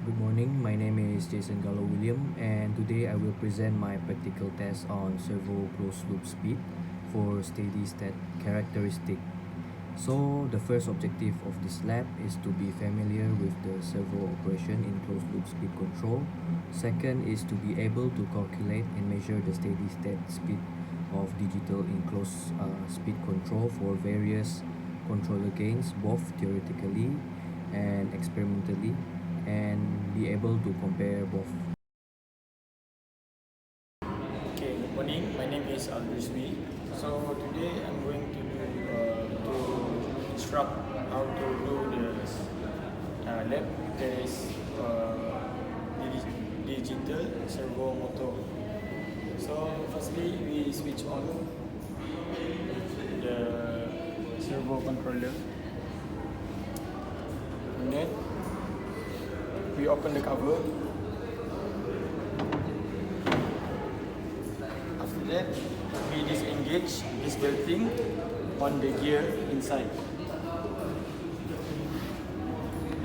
Good morning, my name is Jason Gallo William, and today I will present my practical test on servo closed loop speed for steady state characteristic. So, the first objective of this lab is to be familiar with the servo operation in closed loop speed control. Second is to be able to calculate and measure the steady state speed of digital in closed speed control for various controller gains, both theoretically and experimentally, and be able to compare both. Okay, good morning. My name is Al-Rizwi. So today I'm going to instruct how to do the lab test digital servo motor. So firstly we switch on the servo controller, and then we open the cover. After that, we disengage this belting on the gear inside.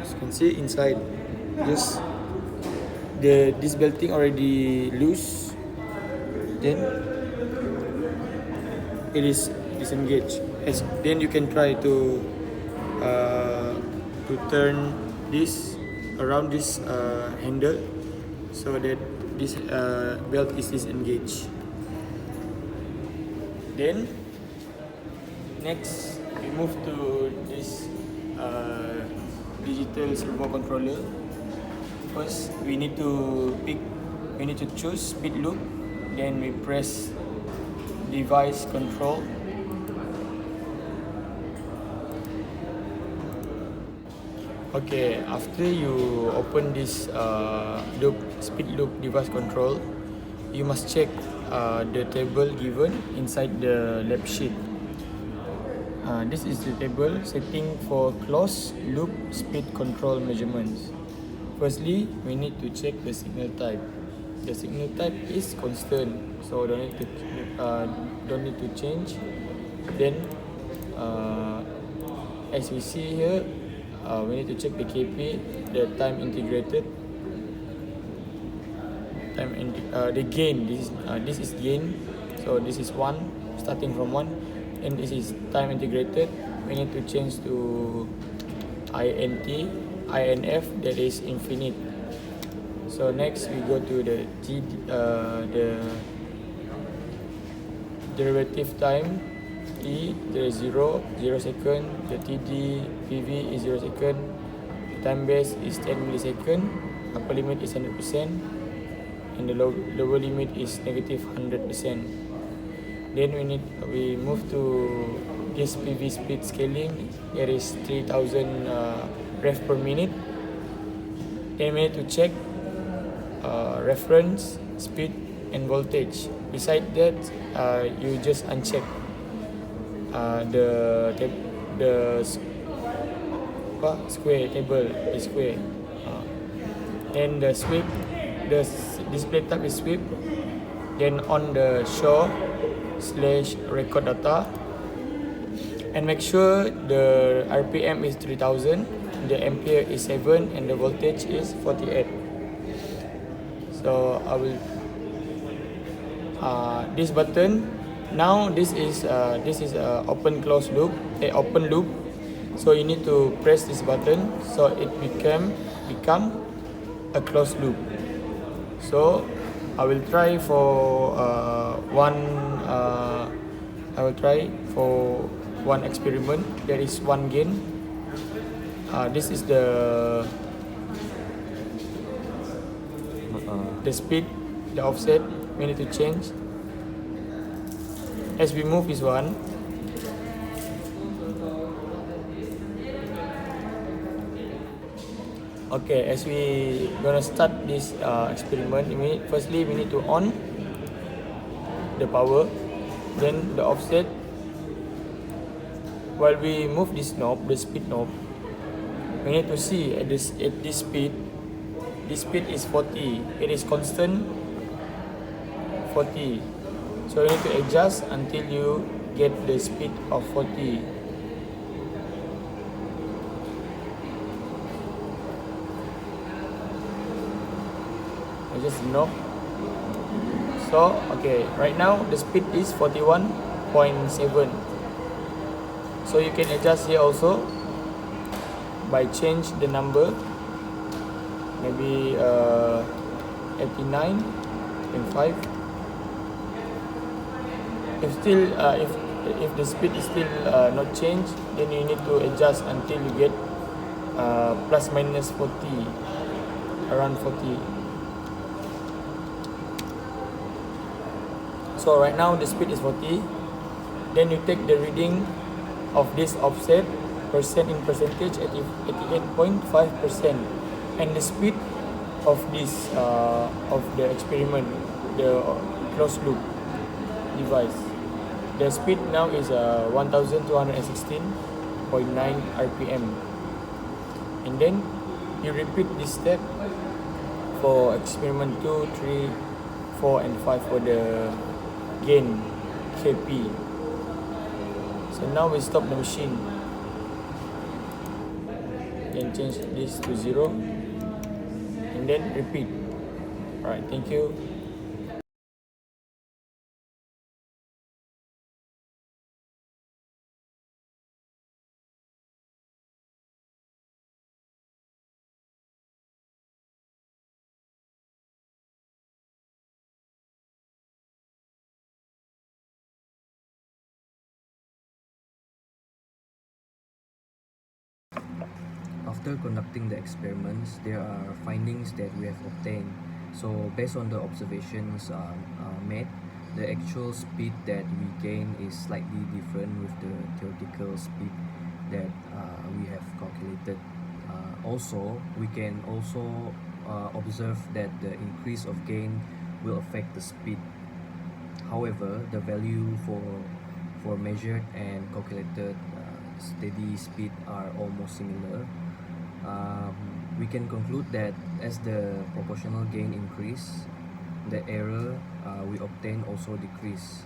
As you can see inside, just this belting already loose. Then it is disengaged. Then you can try to turn this around this handle so that this belt is disengaged. Then next we move to this digital servo controller. First we need to choose speed loop. Then we press device control. Okay, after you open this speed loop device control, you must check the table given inside the lab sheet. This is the table setting for closed loop speed control measurements. Firstly, we need to check the signal type. The signal type is constant, so don't need to change. Then, as we see here, we need to check the KP, the time integrated. The gain. This is gain. So this is 1, starting from 1, and this is time integrated. We need to change to INF, that is infinite. So next we go to the derivative time. T, there is 0 second. The TD PV is 0 second. Time base is 10 millisecond. Upper limit is 100%, and the lower limit is negative 100%. Then we move to this PV speed scaling. There is 3000 ref per minute. Then we need to check reference, speed, and voltage. Besides that, you just uncheck the square table is square. Then the sweep, the display type is sweep. Then on the show/record data, and make sure the RPM is 3000, the ampere is 7, and the voltage is 48. So I will this button. Now this is open loop. So you need to press this button so it become a closed loop. So I will try for one experiment. There is one gain. This is the speed, the offset. We need to change. As we move this one, okay, as we gonna start this experiment, firstly we need to on the power, then the offset. While we move this knob, the speed knob, we need to see at this speed. This speed is 40. It is constant 40. So you need to adjust until you get the speed of 40. adjust the knob. So okay, right now the speed is 41.7. So you can adjust here also by change the number, maybe 89.5. If the speed is still not changed, then you need to adjust until you get plus minus 40, around 40. So right now the speed is 40. Then you take the reading of this offset percent in percentage at 88.5%, and the speed of this of the experiment, the closed loop device. The speed now is 1216.9 RPM. And then you repeat this step for experiment 2, 3, 4 and 5 for the gain KP. So now we stop the machine. Then change this to 0 and then repeat. Alright, thank you. After conducting the experiments, there are findings that we have obtained. So based on the observations made, the actual speed that we gain is slightly different with the theoretical speed that we have calculated. Also, we can also observe that the increase of gain will affect the speed. However, the value for measured and calculated steady speed are almost similar. We can conclude that as the proportional gain increase, the error we obtain also decrease.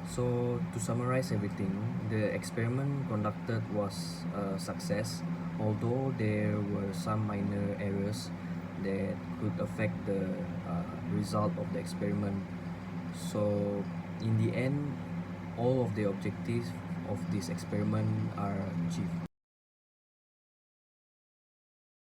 So to summarize everything, the experiment conducted was a success, although there were some minor errors that could affect the result of the experiment. So in the end, all of the objectives of this experiment are achieved.